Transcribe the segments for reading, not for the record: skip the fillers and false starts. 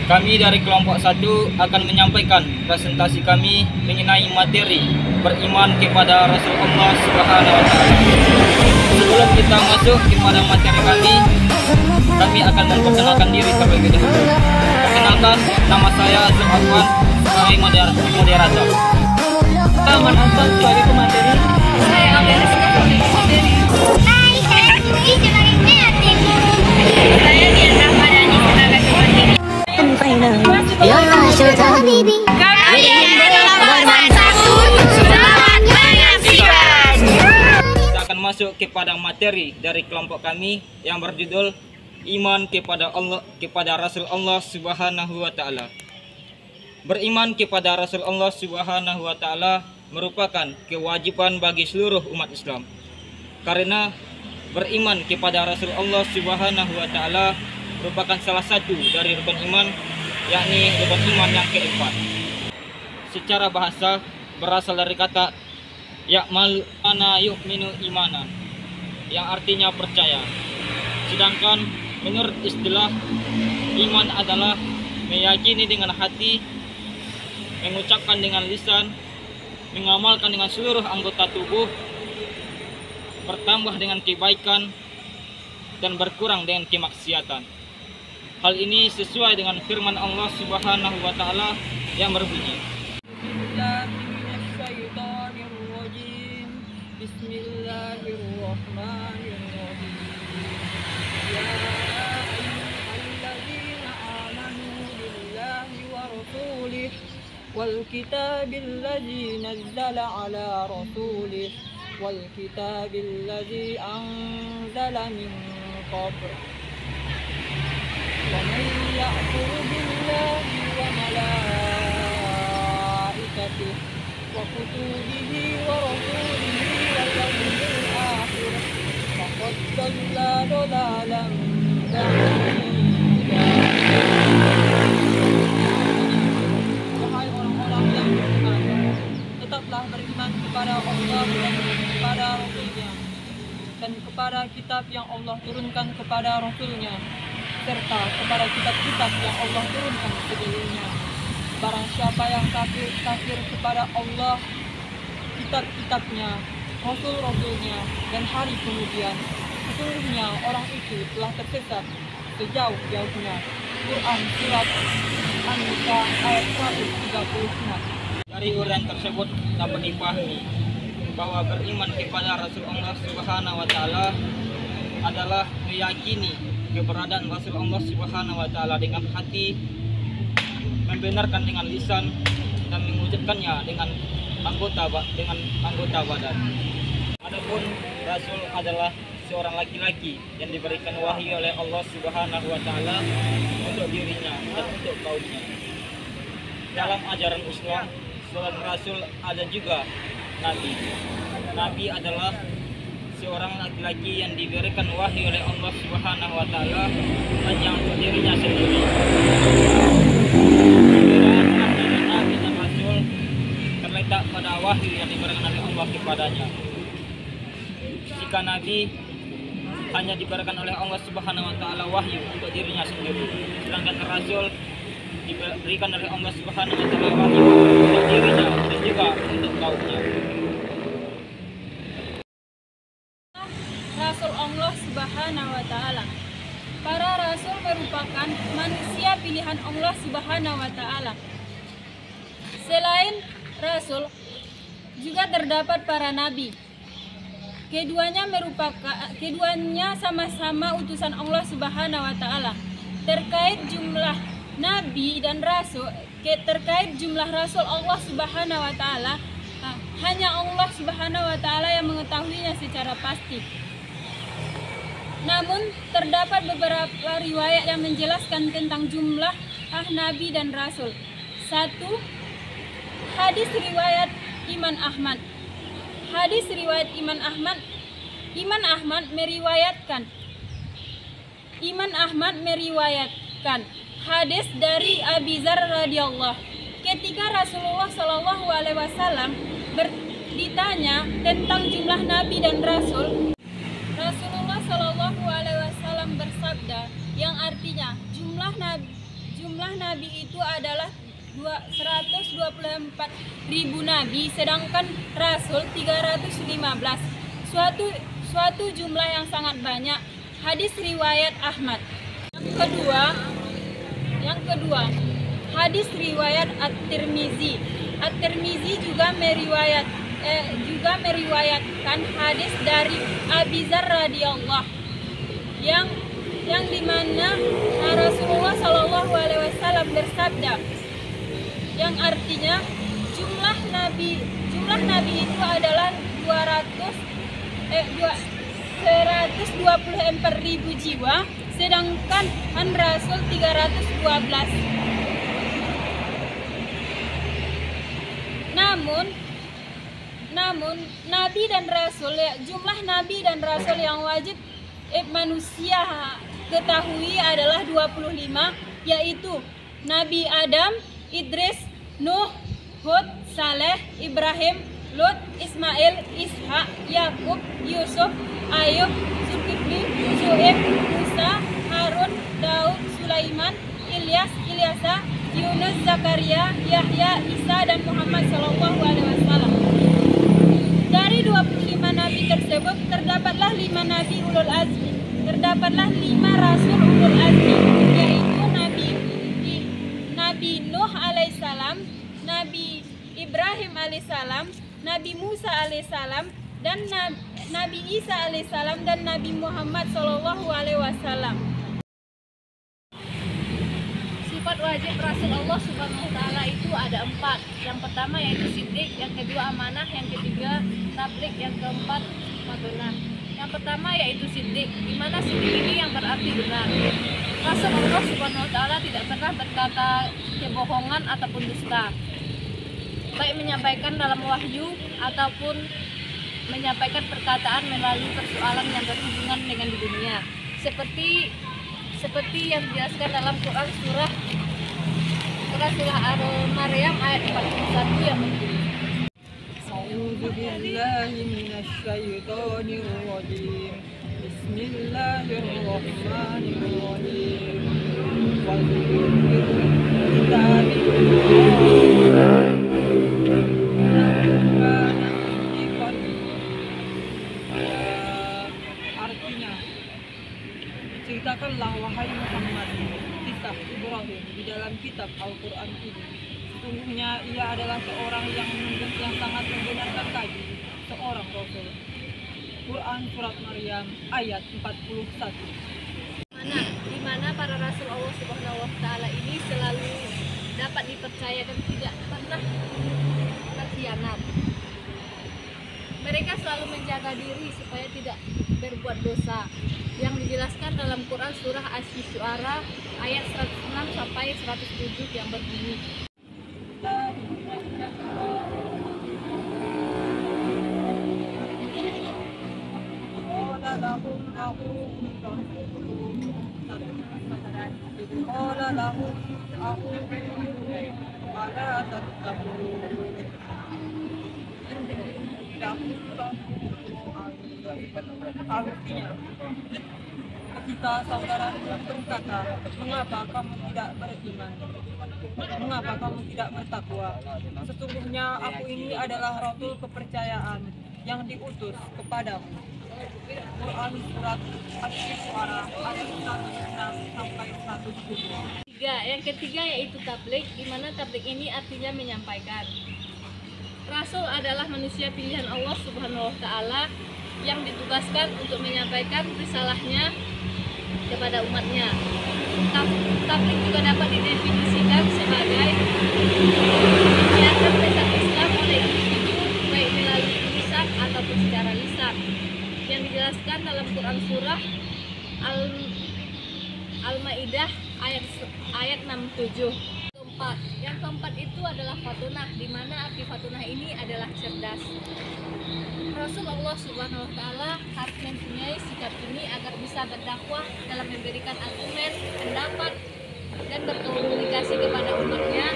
kami dari kelompok 1 akan menyampaikan presentasi kami mengenai materi beriman kepada Rasulullah Subhanahu wa taala. Sebelum kita masuk kepada materi kami akan memperkenalkan diri terlebih dahulu. Perkenalkan, nama saya Azul Afwan sebagai moderator. Taman Afwan sebagai pemateri. Saya Amelia sebagai pemateri. Hai, saya Dwi sebagai pemateri. Saya Dian Ramadhani sebagai pemateri. Ya Rasul Habibi. Kami adalah kelompok 1. Selamat menyaksikan. Kita akan masuk kepada materi dari kelompok kami yang berjudul Iman kepada Allah, kepada Rasul Allah Subhanahu wa taala. Beriman kepada Rasul Allah Subhanahu wa taala merupakan kewajiban bagi seluruh umat Islam. Karena beriman kepada Rasul Allah Subhanahu wa taala merupakan salah satu dari rukun iman, yakni rukun iman yang keempat. Secara bahasa berasal dari kata ya'mal ana yu'minu imanan, yang artinya percaya. Sedangkan menurut istilah, iman adalah meyakini dengan hati, mengucapkan dengan lisan, mengamalkan dengan seluruh anggota tubuh, bertambah dengan kebaikan, dan berkurang dengan kemaksiatan. Hal ini sesuai dengan firman Allah Subhanahu wa taala yang berbunyi, Bismillahirrahmanirrahim. Ya ayyuhalladzina amanu billahi wa rasulih wal kitabil ladzi nazzala ala rasulih wal kitabil ladzi anzala min qabl. Wa man ya'mur billahi wa malaikatihi wa kutubihi wa rasulihi wal yawmil akhir faqad dhalla dhalalan ba'ida. Wahai orang-orang yang beriman, tetaplah beriman kepada Allah dan kepada Rasul-Nya, dan kepada kitab yang Allah turunkan kepada Rasul-Nya, serta kepada kitab-kitab yang Allah turunkan sebelumnya. Barang siapa yang kafir kepada Allah, kitab-kitabnya, Rasul-Rasulnya, dan hari kemudian, sesungguhnya orang itu telah tersesat sejauh-jauhnya. Quran Surat An-Nisa ayat 136. dari uraian tersebut dapat dipahami bahwa beriman kepada Rasulullah Subhanahu wa taala adalah meyakini keberadaan Rasulullah Subhanahu wa taala dengan hati, membenarkan dengan lisan, dan mengucapkannya dengan anggota badan. Adapun Rasul adalah seorang laki-laki yang diberikan wahyu oleh Allah Subhanahu wa taala untuk dirinya dan untuk kaumnya. Dalam ajaran Islam, selain Rasul ada juga Nabi. Nabi adalah seorang laki-laki yang diberikan wahyu oleh Allah Subhanahu wa taala hanya untuk dirinya sendiri. Nabi dan Rasul terletak pada wahyu yang diberikan oleh Allah kepadanya. Jika Nabi hanya diberikan oleh Allah Subhanahu wa taala wahyu untuk dirinya sendiri, sedangkan Rasul diberikan oleh Allah Subhanahu wa taala wahyu untuk dirinya dan juga untuk kaumnya. Rasul Allah Subhanahu wa taala. Para rasul merupakan manusia pilihan Allah Subhanahu wa taala. Selain rasul, juga terdapat para nabi. Keduanya sama-sama utusan Allah Subhanahu wa taala. Terkait jumlah nabi dan rasul, terkait jumlah rasul Allah Subhanahu wa taala, hanya Allah Subhanahu wa taala yang mengetahuinya secara pasti. Namun terdapat beberapa riwayat yang menjelaskan tentang jumlah nabi dan rasul. 1. Hadis riwayat Imam Ahmad. Hadis riwayat Imam Ahmad meriwayatkan hadis dari Abi Dzar radhiyallahu. Ketika Rasulullah Shallallahu alaihi wasallam ditanya tentang jumlah nabi dan rasul, Rasulullah Shallallahu alaihi wasallam bersabda, yang artinya jumlah nabi itu adalah 124.000 nabi, sedangkan rasul 315. Suatu jumlah yang sangat banyak. Hadis riwayat Ahmad. Yang kedua, hadis riwayat At-Tirmizi. At-Tirmizi juga meriwayatkan hadis dari Abi Dzar radhiyallahu yang dimana Rasulullah Shallallahu Alaihi Wasallam bersabda, yang artinya jumlah nabi itu adalah 124.000 jiwa, sedangkan Rasul 312. Namun nabi dan rasul, jumlah nabi dan rasul yang wajib manusia ketahui adalah 25, yaitu Nabi Adam, Idris, Nuh, Hud, Saleh, Ibrahim, Lut, Ismail, Ishak, Yakub, Yusuf, Ayub, Zulkifli, Syuaib, Musa, Harun, Daud, Sulaiman, Ilyas, Ilyasa, Yunus, Zakaria, Yahya, Isa, dan Muhammad Shallallahu Alaihi Wasallam. Dari 25 nabi tersebut terdapatlah 5 nabi ulul azmi, terdapatlah 5 rasul ulul azmi, yaitu Nabi Nuh alaihissalam, Nabi Ibrahim alaihissalam, Nabi Musa alaihissalam, dan Nabi Isa alaihissalam, dan Nabi Muhammad Shallallahu Alaihi Wasallam. Sifat wajib Rasul Allah Subhanahu wa Ta'ala itu ada 4. Yang pertama yaitu siddiq, yang kedua amanah, yang ketiga tabligh, yang keempat madunah. Yang pertama yaitu siddiq, di mana siddiq ini yang berarti benar. Rasul Allah Subhanahu wa Ta'ala tidak pernah berkata kebohongan ataupun dusta, baik menyampaikan dalam wahyu ataupun menyampaikan perkataan melalui persoalan yang berhubungan dengan di dunia, seperti yang dijelaskan dalam Quran surah Al-Maryam ayat 41 yang berbunyi, A'udzu billahi minasyaitonir rajim. Bismillahirrahmanirrahim. Wa artinya, ceritakanlah wahai Muhammad kisah Ibrahim di dalam kitab Al-Quran ini. Sesungguhnya ia adalah seorang yang sangat membenarkan tadi, seorang Rasul. Quran Surat Maryam ayat 41. di mana para Rasul Allah Subhanahu wa Ta'ala ini selalu dapat dipercaya dan tidak pernah berkhianat. Mereka selalu menjaga diri supaya tidak berbuat dosa, yang dijelaskan dalam Quran surah Asy-Syu'ara ayat 106 sampai 107 yang berbunyi, Artinya, ketika saudara berkata, mengapa kamu tidak beriman? Mengapa kamu tidak bertakwa? Sesungguhnya aku ini adalah rasul kepercayaan yang diutus kepadamu. Quran surat Asy-Syu'ara ayat 106 sampai 107. Yang ketiga yaitu tabligh, di mana tabligh ini artinya menyampaikan. Rasul adalah manusia pilihan Allah Subhanahu wa Ta'ala yang ditugaskan untuk menyampaikan risalahnya kepada umatnya. Tabligh juga dapat didefinisikan sebagai menyiarkan pesan Islam oleh individu baik melalui tulisan ataupun secara lisan, yang dijelaskan dalam Quran surah Al-Maidah ayat 67. Yang keempat itu adalah fatunah, di mana arti fatunah ini adalah cerdas. Rasulullah Subhanahu wa Ta'ala harus mempunyai sikap ini agar bisa berdakwah dalam memberikan argumen, pendapat, dan berkomunikasi kepada umatnya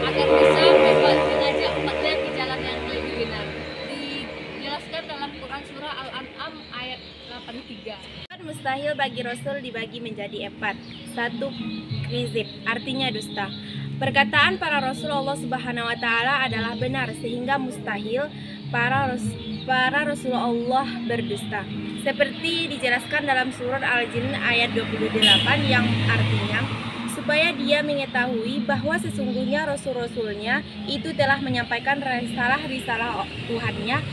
agar bisa mengajak umatnya ke jalan yang lebih benar. Dijelaskan dalam Quran surah Al-An'am ayat 83. Mustahil bagi bagi Rasul dibagi menjadi 4. 1. Kizib, artinya dusta. Perkataan para Rasul Allah Subhanahu wa Ta'ala adalah benar, sehingga mustahil para Rasulullah berdusta. Seperti dijelaskan dalam surat Al-Jin ayat 28 yang artinya, supaya dia mengetahui bahwa sesungguhnya Rasul-Rasulnya itu telah menyampaikan risalah Tuhannya.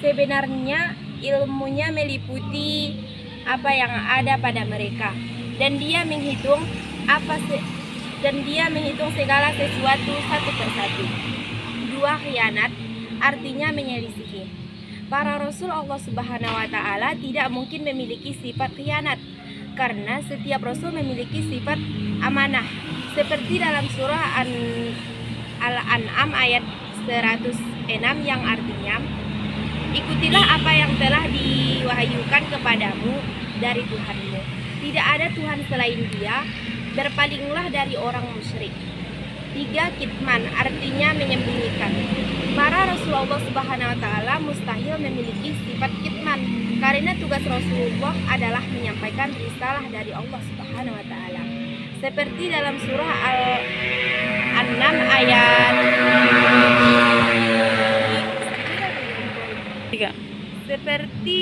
Sebenarnya ilmunya meliputi apa yang ada pada mereka, dan dia menghitung segala sesuatu satu persatu. 2. Khianat, artinya menyelisihi. Para Rasul Allah Subhanahu wa Ta'ala tidak mungkin memiliki sifat khianat, karena setiap Rasul memiliki sifat amanah, seperti dalam surah Al-An'am ayat 106 yang artinya, ikutilah apa yang telah diwahyukan kepadamu dari Tuhanmu. Tidak ada Tuhan selain Dia, berpalinglah dari orang musyrik. 3. Kitman, artinya menyembunyikan. Para Rasulullah Subhanahu wa Ta'ala mustahil memiliki sifat kitman, karena tugas Rasulullah adalah menyampaikan risalah dari Allah Subhanahu wa Ta'ala. Seperti dalam surah Al-An'am ayat 3. Seperti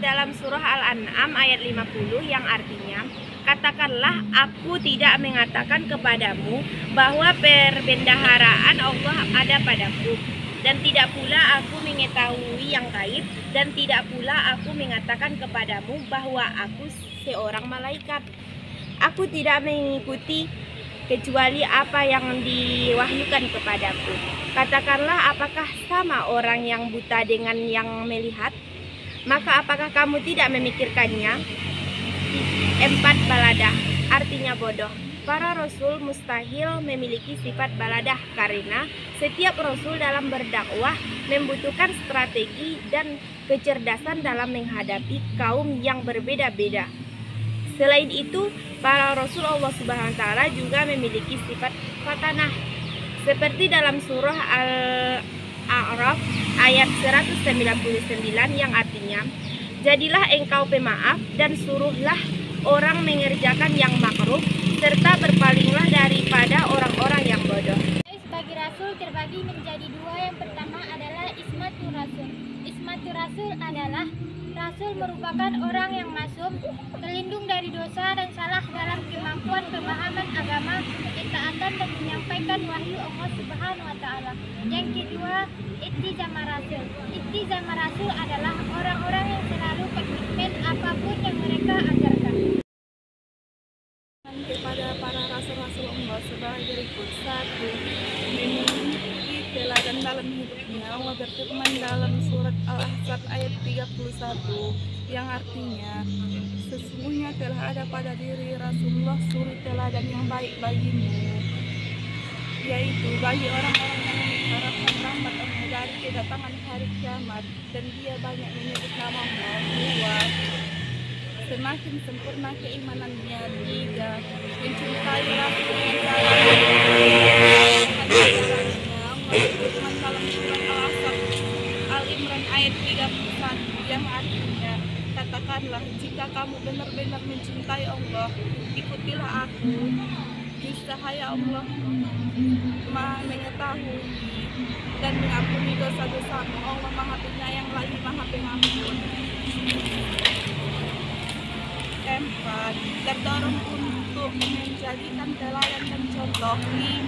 dalam surah Al-An'am ayat 50 yang artinya, katakanlah aku tidak mengatakan kepadamu bahwa perbendaharaan Allah ada padaku, dan tidak pula aku mengetahui yang gaib, dan tidak pula aku mengatakan kepadamu bahwa aku seorang malaikat. Aku tidak mengikuti kecuali apa yang diwahyukan kepadaku. Katakanlah, apakah sama orang yang buta dengan yang melihat? Maka apakah kamu tidak memikirkannya? 4. Baladah, artinya bodoh. Para Rasul mustahil memiliki sifat baladah, karena setiap Rasul dalam berdakwah membutuhkan strategi dan kecerdasan dalam menghadapi kaum yang berbeda-beda. Selain itu, para Rasul Allah Subhanahu wa Ta'ala juga memiliki sifat fatanah, seperti dalam surah Al-A'raf ayat 199 yang artinya, jadilah engkau pemaaf dan suruhlah orang mengerjakan yang makruh, serta berpalinglah daripada orang-orang yang bodoh. Bagi Rasul terbagi menjadi 2. Yang pertama adalah Ismatul Rasul. Ismatul Rasul adalah Rasul merupakan orang yang masum, terlindung dari dosa dan salah dalam kemampuan pemahaman agama, ketaatan dan menyampaikan wahyu Allah Subhanahu wa Ta'ala. Yang kedua, Ittizamah Rasul. Ittizamah Rasul adalah orang-orang yang selalu komitmen apapun yang mereka ajarkan. Kepada para rasul-rasul Allah sebagai berikut. 1. Memiliki teladan dalam hidupnya. Allah berfirman dalam surat Al-Ahzab ayat 31 yang artinya, sesungguhnya telah ada pada diri Rasulullah suri teladan yang baik bagimu, yaitu bagi orang-orang yang mengharapkan rahmat Allah dari kedatangan hari kiamat, dan dia banyak menyebut nama Allah. Semakin sempurna keimanannya. 3. Mencintai Rasul yang dalam surat Al-Imran ayat 31 yang artinya, katakanlah, jika kamu benar-benar mencintai Allah, ikutilah aku. Niscaya Allah Maha mengetahui dan mengampuni dosa-dosamu. Allah Maha Penyayang lagi Maha Pengampun. 4. Terdorong untuk menjadikan teladan dan contoh. 5.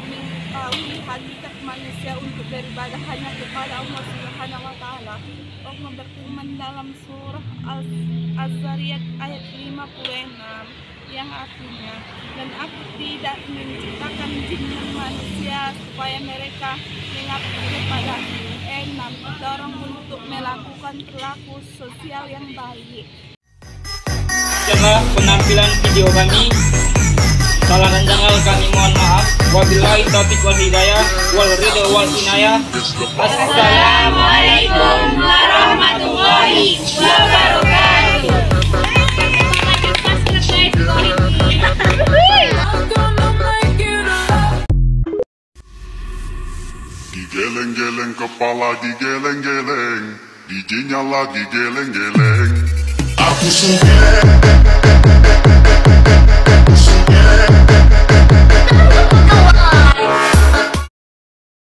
Mengetahui hakikat manusia untuk beribadah hanya kepada Allah Subhanahu wa Ta'ala. Allah berfirman dalam surah Az-Zariyat ayat 56 yang artinya, dan aku tidak menciptakan jin dan manusia supaya mereka mengabdi kepadaku. 6. Terdorong untuk melakukan perilaku sosial yang baik. Setelah penampilan video kami, salah dan janggal kami mohon maaf. Wabillahi taufiq wal hidayah wal ridho wal inayah. Assalamualaikum warahmatullahi wabarakatuh. Digeleng-geleng kepala, digeleng-geleng, DJ-nya lagi geleng-geleng. Aku so bad.